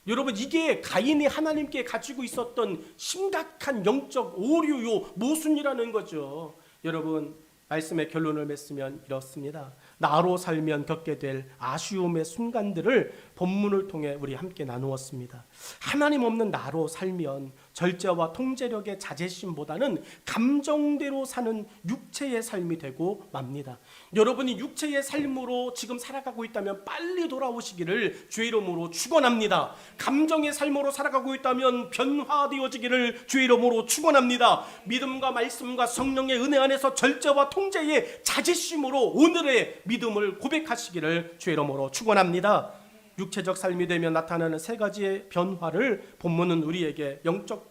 여러분, 이게 가인이 하나님께 가지고 있었던 심각한 영적 오류요 모순이라는 거죠. 여러분, 말씀의 결론을 맺으면 이렇습니다. 나로 살면 겪게 될 아쉬움의 순간들을 본문을 통해 우리 함께 나누었습니다. 하나님 없는 나로 살면 절제와 통제력의 자제심보다는 감정대로 사는 육체의 삶이 되고 맙니다. 여러분이 육체의 삶으로 지금 살아가고 있다면 빨리 돌아오시기를 주의 이름으로 축원합니다. 감정의 삶으로 살아가고 있다면 변화되어지기를 주의 이름으로 축원합니다. 믿음과 말씀과 성령의 은혜 안에서 절제와 통제의 자제심으로 오늘의 믿음을 고백하시기를 주의 이름으로 축원합니다. 육체적 삶이 되면 나타나는 세 가지의 변화를 본문은 우리에게 영적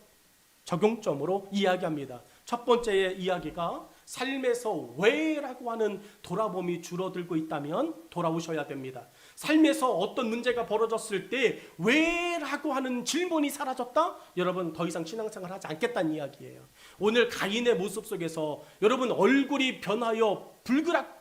적용점으로 이야기합니다. 첫 번째의 이야기가 삶에서 왜라고 하는 돌아봄이 줄어들고 있다면 돌아오셔야 됩니다. 삶에서 어떤 문제가 벌어졌을 때 왜라고 하는 질문이 사라졌다? 여러분, 더 이상 신앙생활 하지 않겠다는 이야기예요. 오늘 가인의 모습 속에서 여러분 얼굴이 변하여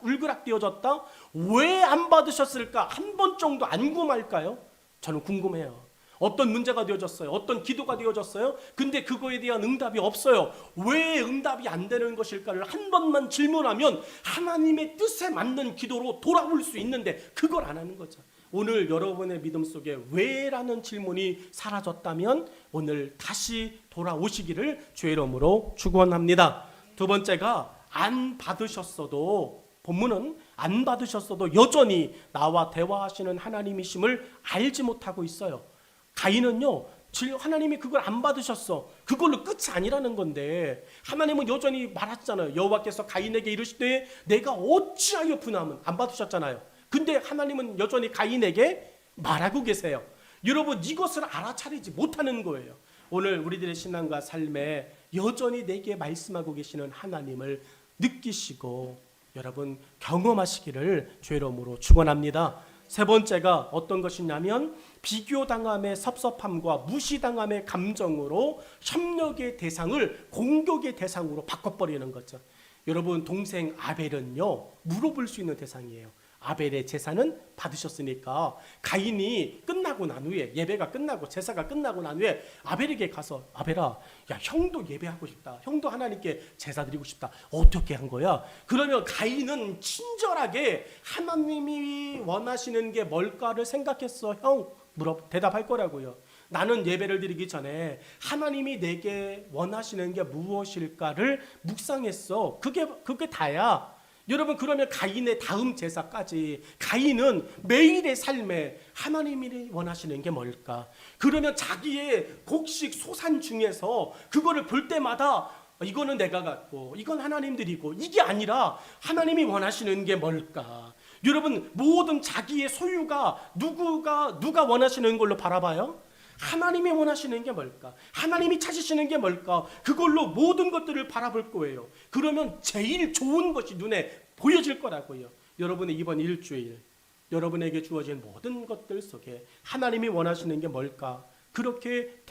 울그락 되어졌다? 왜 안 받으셨을까? 한 번 정도 안궁할까요? 저는 궁금해요. 어떤 문제가 되어졌어요? 어떤 기도가 되어졌어요? 근데 그거에 대한 응답이 없어요. 왜 응답이 안 되는 것일까를 한 번만 질문하면 하나님의 뜻에 맞는 기도로 돌아올 수 있는데 그걸 안 하는 거죠. 오늘 여러분의 믿음 속에 왜라는 질문이 사라졌다면 오늘 다시 돌아오시기를 주의 이름으로 축원합니다. 두 번째가 안 받으셨어도, 본문은 안 받으셨어도 여전히 나와 대화하시는 하나님이심을 알지 못하고 있어요. 가인은요, 하나님이 그걸 안 받으셨어. 그걸로 끝이 아니라는 건데 하나님은 여전히 말하잖아요. 여호와께서 가인에게 이르시되 내가 어찌하여 분함은, 안 받으셨잖아요. 근데 하나님은 여전히 가인에게 말하고 계세요. 여러분, 이것을 알아차리지 못하는 거예요. 오늘 우리들의 신앙과 삶에 여전히 내게 말씀하고 계시는 하나님을 느끼시고 여러분 경험하시기를 주의 이름으로 축원합니다. 세 번째가 어떤 것이냐면 비교당함의 섭섭함과 무시당함의 감정으로 협력의 대상을 공격의 대상으로 바꿔버리는 거죠. 여러분, 동생 아벨은요 물어볼 수 있는 대상이에요. 아벨의 제사는 받으셨으니까 가인이 끝나고 난 후에, 예배가 끝나고 제사가 끝나고 난 후에 아벨에게 가서, 아벨아, 야, 형도 예배하고 싶다, 형도 하나님께 제사 드리고 싶다, 어떻게 한 거야? 그러면 가인은 친절하게 하나님이 원하시는 게 뭘까를 생각했어. 형, 대답할 거라고요. 나는 예배를 드리기 전에 하나님이 내게 원하시는 게 무엇일까를 묵상했어. 그게 다야. 여러분, 그러면 가인의 다음 제사까지 가인은 매일의 삶에 하나님이 원하시는 게 뭘까? 그러면 자기의 곡식 소산 중에서 그거를 볼 때마다 이거는 내가 갖고 이건 하나님 드리고, 이게 아니라 하나님이 원하시는 게 뭘까? 여러분, 모든 자기의 소유가 누가 원하시는 걸로 바라봐요? 하나님이 원하시는 게 뭘까? 하나님이 찾으시는 게 뭘까? 그걸로 모든 것들을 바라볼 거예요. 그러면 제일 좋은 것이 눈에 보여질 거라고요. 여러분의 이번 일주일, 여러분에게 주어진 모든 것들 속에 하나님이 원하시는 게 뭘까? 그렇게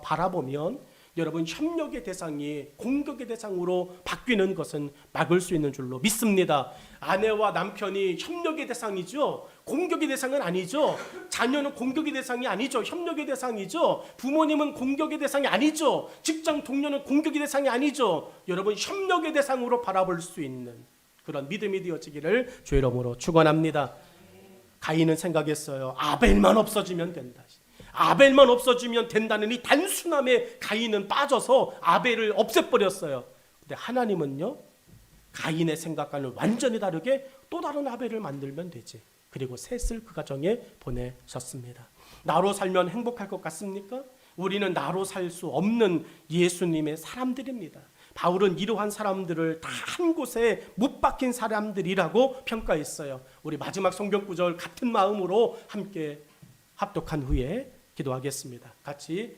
바라보면 여러분 협력의 대상이 공격의 대상으로 바뀌는 것은 막을 수 있는 줄로 믿습니다. 아내와 남편이 협력의 대상이죠. 공격의 대상은 아니죠. 자녀는 공격의 대상이 아니죠. 협력의 대상이죠. 부모님은 공격의 대상이 아니죠. 직장 동료는 공격의 대상이 아니죠. 여러분, 협력의 대상으로 바라볼 수 있는 그런 믿음이 되어지기를 주의 이름으로 축원합니다. 가인은 생각했어요. 아벨만 없어지면 된다. 아벨만 없어지면 된다는 이 단순함에 가인은 빠져서 아벨을 없애버렸어요. 근데 하나님은요, 가인의 생각과는 완전히 다르게 또 다른 아벨을 만들면 되지. 그리고 셋을 그 가정에 보내셨습니다. 나로 살면 행복할 것 같습니까? 우리는 나로 살 수 없는 예수님의 사람들입니다. 바울은 이러한 사람들을 다 한 곳에 못 박힌 사람들이라고 평가했어요. 우리 마지막 성경 구절 같은 마음으로 함께 합독한 후에 기도하겠습니다. 같이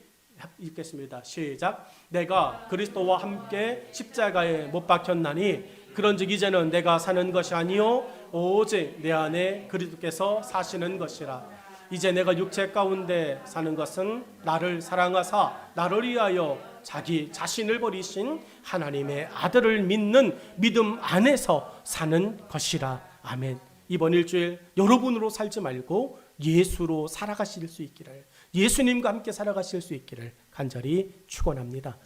읽겠습니다. 시작. 내가 그리스도와 함께 십자가에 못 박혔나니 그런즉 이제는 내가 사는 것이 아니요 오직 내 안에 그리스도께서 사시는 것이라. 이제 내가 육체 가운데 사는 것은 나를 사랑하사 나를 위하여 자기 자신을 버리신 하나님의 아들을 믿는 믿음 안에서 사는 것이라. 아멘. 이번 일주일 여러분으로 살지 말고 예수로 살아가실 수 있기를, 예수님과 함께 살아가실 수 있기를 간절히 축원합니다.